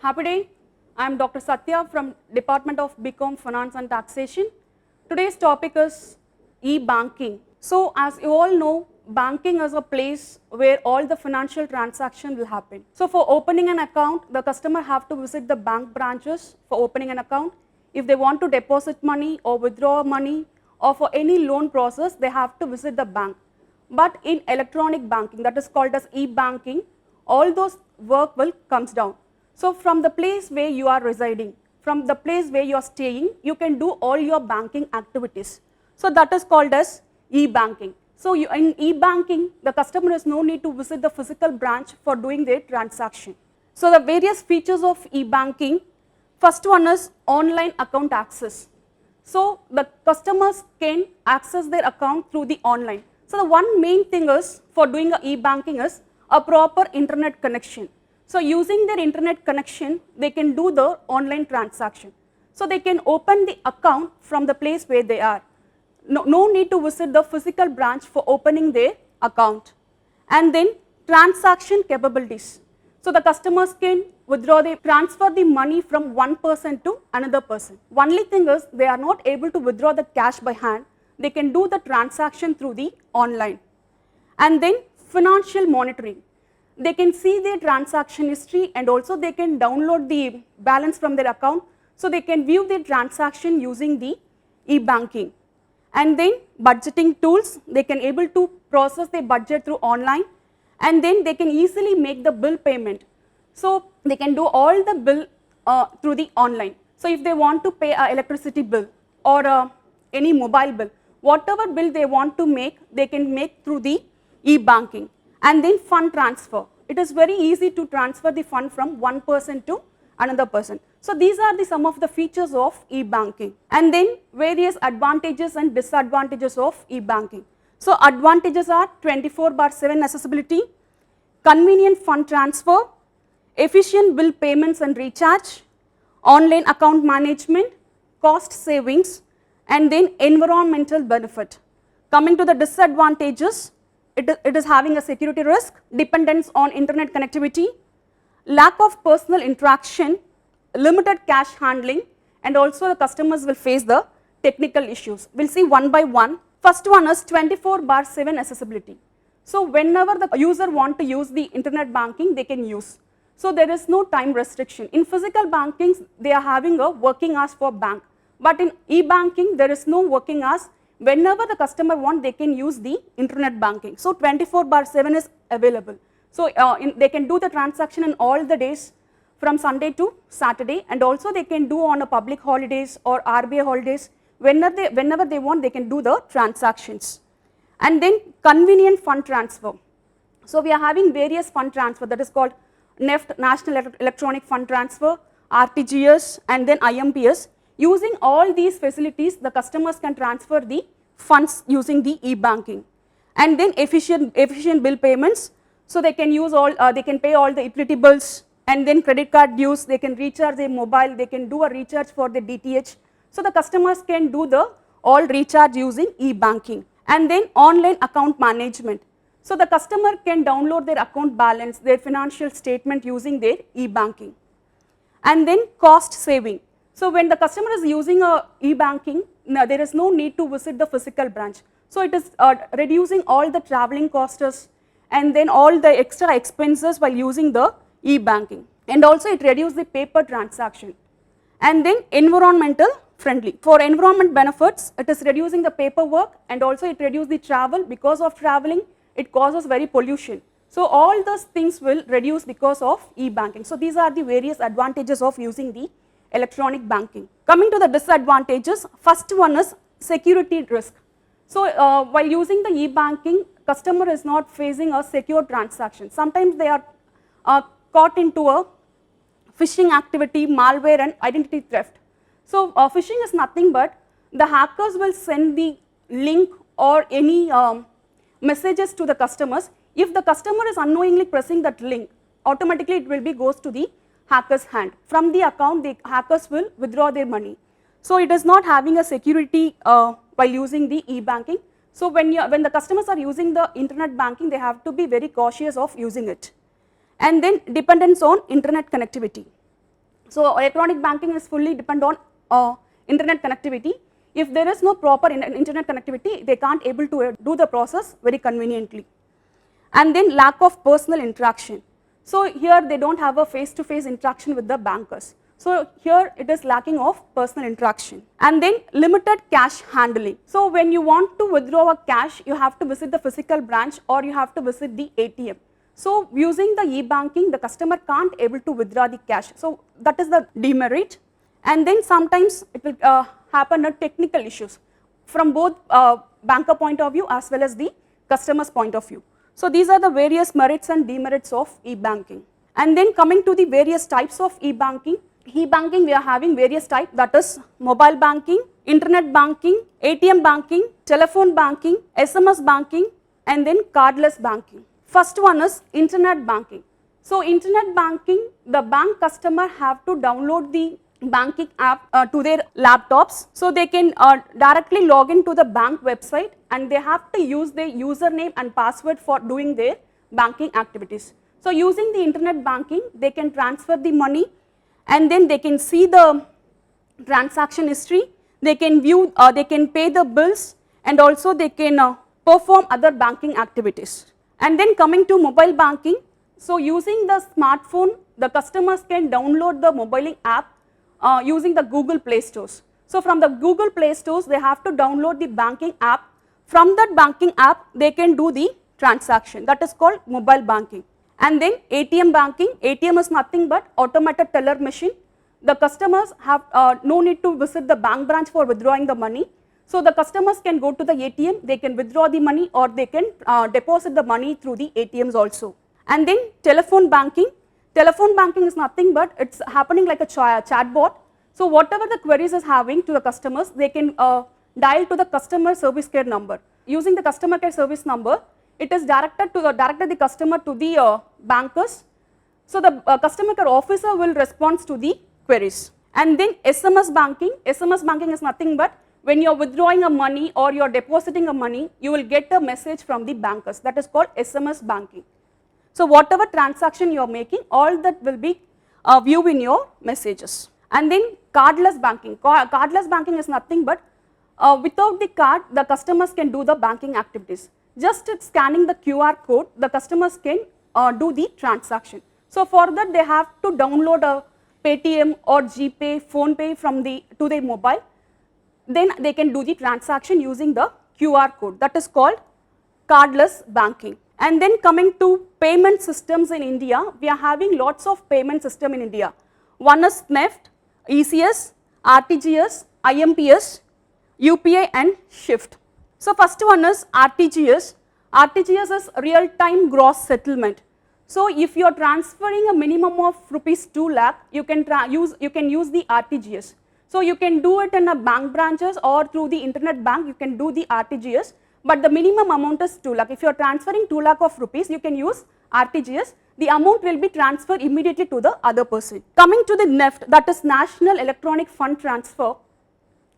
Happy day. I am Dr. Sathya from Department of BCom Finance and Taxation. Today's topic is e-banking. So as you all know, banking is a place where all the financial transactions will happen. So for opening an account, the customer have to visit the bank branches for opening an account. If they want to deposit money or withdraw money or for any loan process, they have to visit the bank. But in electronic banking, that is called as e-banking, all those work will comes down. So from the place where you are residing, from the place where you are staying, you can do all your banking activities. So that is called as e-banking. So in e-banking, the customer has no need to visit the physical branch for doing their transaction. So the various features of e-banking, first one is online account access. So the customers can access their account through the online. So the one main thing is for doing e-banking is a proper internet connection. So using their internet connection, they can do the online transaction. So they can open the account from the place where they are. No need to visit the physical branch for opening their account. And then transaction capabilities. So the customers can transfer the money from one person to another person. Only thing is they are not able to withdraw the cash by hand. They can do the transaction through the online. And then financial monitoring. They can see their transaction history and also they can download the balance from their account. So they can view their transaction using the e-banking. And then budgeting tools, they can able to process their budget through online and then they can easily make the bill payment. So they can do all the bill through the online. So if they want to pay an electricity bill or any mobile bill, whatever bill they want to make, they can make through the e-banking. And then fund transfer. It is very easy to transfer the fund from one person to another person. So these are some of the features of e-banking. And then various advantages and disadvantages of e-banking. So advantages are 24/7 accessibility, convenient fund transfer, efficient bill payments and recharge, online account management, cost savings, and then environmental benefit. Coming to the disadvantages, it is having a security risk, dependence on internet connectivity, lack of personal interaction, limited cash handling, and also the customers will face the technical issues. We will see one by one. First one is 24/7 accessibility. So whenever the user want to use the internet banking, they can use. So there is no time restriction. In physical banking, they are having a working hours for bank. But in e-banking, there is no working hours. Whenever the customer want, they can use the internet banking. So 24/7 is available. So they can do the transaction in all the days from Sunday to Saturday, and also they can do on a public holidays or RBI holidays. Whenever they want, they can do the transactions. And then convenient fund transfer. So we are having various fund transfer, that is called NEFT, National Electronic Fund Transfer, RTGS, and then IMPS. Using all these facilities, the customers can transfer the funds using the e-banking. And then efficient bill payments. So they can use they can pay all the utility bills, and then credit card dues, they can recharge their mobile, they can do a recharge for the DTH. So the customers can do the all recharge using e-banking. And then online account management. So the customer can download their account balance, their financial statement using their e-banking. And then cost saving. So when the customer is using e-banking, there is no need to visit the physical branch. So it is reducing all the traveling costs and then all the extra expenses while using the e-banking. And also it reduces the paper transaction. And then environmental friendly. For environment benefits, it is reducing the paperwork and also it reduces the travel. Because of traveling, it causes very pollution. So all those things will reduce because of e-banking. So these are the various advantages of using the electronic banking. Coming to the disadvantages, first one is security risk. So while using the e-banking, customer is not facing a secure transaction. Sometimes they are caught into a phishing activity, malware, and identity theft. So phishing is nothing but the hackers will send the link or any messages to the customers. If the customer is unknowingly pressing that link, automatically it will be goes to the hacker's hand. From the account, the hackers will withdraw their money. So it is not having a security while using the e-banking. So when the customers are using the internet banking, they have to be very cautious of using it. And then dependence on internet connectivity. So electronic banking is fully depend on internet connectivity. If there is no proper internet connectivity, they can't able to do the process very conveniently. And then lack of personal interaction. So here they don't have a face-to-face interaction with the bankers. So here it is lacking of personal interaction. And then limited cash handling. So when you want to withdraw a cash, you have to visit the physical branch or you have to visit the ATM. So using the e-banking, the customer can't able to withdraw the cash. So that is the demerit. And then sometimes it will happen at technical issues from both banker point of view as well as the customer's point of view. So these are the various merits and demerits of e-banking. And then coming to the various types of e-banking. E-banking we are having various types, that is mobile banking, internet banking, ATM banking, telephone banking, SMS banking, and then cardless banking. First one is internet banking. So internet banking, the bank customer have to download the banking app to their laptops, so they can directly log into the bank website and they have to use their username and password for doing their banking activities. So using the internet banking, they can transfer the money and then they can see the transaction history, they can view, they can pay the bills, and also they can perform other banking activities. And then coming to mobile banking, so using the smartphone, the customers can download the mobile app using the Google Play Stores. So from the Google Play Stores, they have to download the banking app. From that banking app, they can do the transaction. That is called mobile banking. And then ATM banking. ATM is nothing but automated teller machine. The customers have no need to visit the bank branch for withdrawing the money. So the customers can go to the ATM, they can withdraw the money or they can deposit the money through the ATMs also. And then telephone banking. Telephone banking is nothing but it's happening like a chatbot. So whatever the queries is having to the customers, they can dial to the customer service care number. Using the customer care service number, it is directed the customer to the bankers. So the customer care officer will respond to the queries. And then SMS banking. SMS banking is nothing but when you are withdrawing a money or you are depositing a money, you will get a message from the bankers. That is called SMS banking. So whatever transaction you are making, all that will be viewed in your messages. And then cardless banking. Cardless banking is nothing but without the card, the customers can do the banking activities. Just scanning the QR code, the customers can do the transaction. So for that, they have to download a Paytm or GPay, PhonePe from to their mobile. Then they can do the transaction using the QR code. That is called cardless banking. And then coming to payment systems in India, we are having lots of payment system in India. One is NEFT, ECS, RTGS, IMPS, UPI and SHIFT. So first one is RTGS. RTGS is real-time gross settlement. So if you are transferring a minimum of rupees 2 lakh, you can use the RTGS. So you can do it in a bank branches or through the internet bank, you can do the RTGS. But the minimum amount is 2 lakh. If you are transferring 2 lakh of rupees, you can use RTGS. The amount will be transferred immediately to the other person. Coming to the NEFT, that is National Electronic Fund Transfer.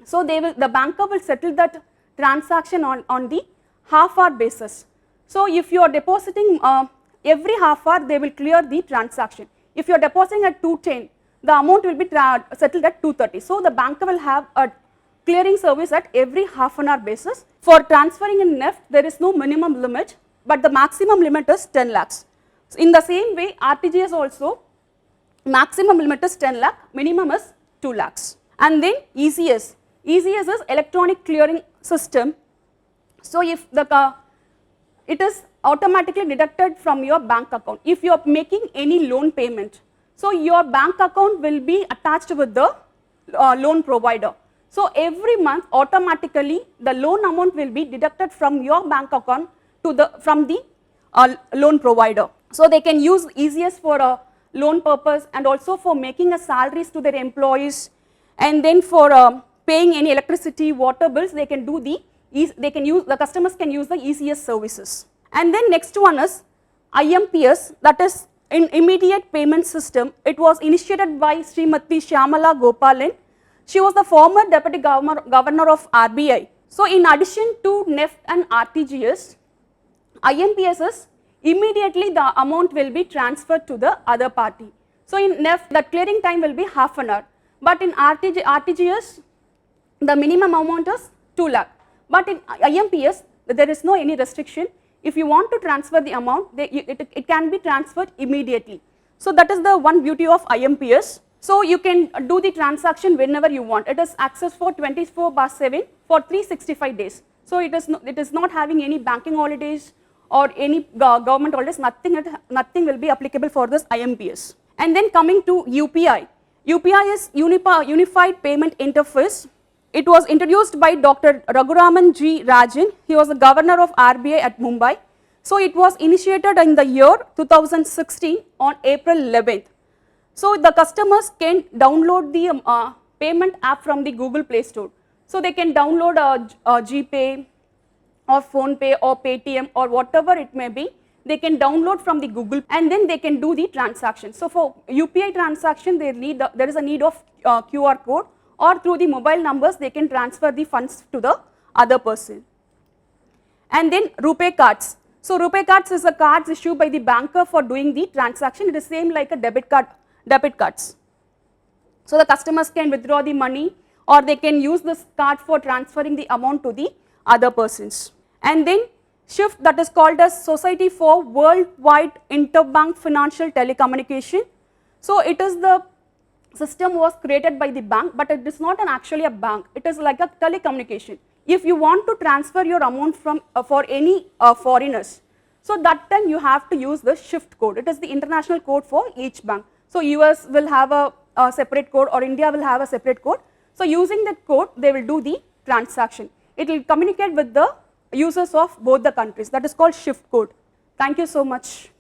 So the banker will settle that transaction on the half-hour basis. So if you are depositing every half hour, they will clear the transaction. If you are depositing at 210, the amount will be settled at 230. So the banker will have a clearing service at every half an hour basis. For transferring in NEFT, there is no minimum limit, but the maximum limit is 10 lakhs. So in the same way, RTGS also, maximum limit is 10 lakh, minimum is 2 lakhs. And then ECS. ECS is electronic clearing system. So if it is automatically deducted from your bank account. If you are making any loan payment, so your bank account will be attached with the loan provider. So every month automatically the loan amount will be deducted from your bank account from the loan provider. So they can use ECS for a loan purpose and also for making a salaries to their employees, and then for paying any electricity, water bills, they can do the customers can use the ECS services. And then next one is IMPS, that is in immediate payment system. It was initiated by Srimati Shyamala Gopalan. She was the former deputy governor of RBI. So in addition to NEFT and RTGS, IMPS is immediately the amount will be transferred to the other party. So in NEFT, the clearing time will be half an hour, but in RTGS, the minimum amount is 2 lakh. But in IMPS, there is no any restriction. If you want to transfer the amount, it can be transferred immediately. So that is the one beauty of IMPS. So you can do the transaction whenever you want. It is access for 24/7 for 365 days. So it is not having any banking holidays or any government holidays, nothing will be applicable for this IMPS. And then coming to UPI. UPI is Unified Payment Interface. It was introduced by Dr. Raghuraman G. Rajan. He was the governor of RBI at Mumbai. So it was initiated in the year 2016 on April 11th. So the customers can download the payment app from the Google Play Store. So they can download GPay or PhonePe or Paytm or whatever it may be. They can download from the Google and then they can do the transaction. So for UPI transaction, there is a need of QR code, or through the mobile numbers they can transfer the funds to the other person. And then RuPay cards. So RuPay cards is a cards issued by the banker for doing the transaction. It is same like a debit cards. So the customers can withdraw the money, or they can use this card for transferring the amount to the other persons. And then SHIFT, that is called as Society for Worldwide Interbank Financial Telecommunication. So it is the system was created by the bank, but it is not actually a bank. It is like a telecommunication. If you want to transfer your amount from for any foreigners, so that time you have to use the SHIFT code. It is the international code for each bank. So US will have a separate code, or India will have a separate code. So using that code, they will do the transaction. It will communicate with the users of both the countries. That is called SHIFT code. Thank you so much.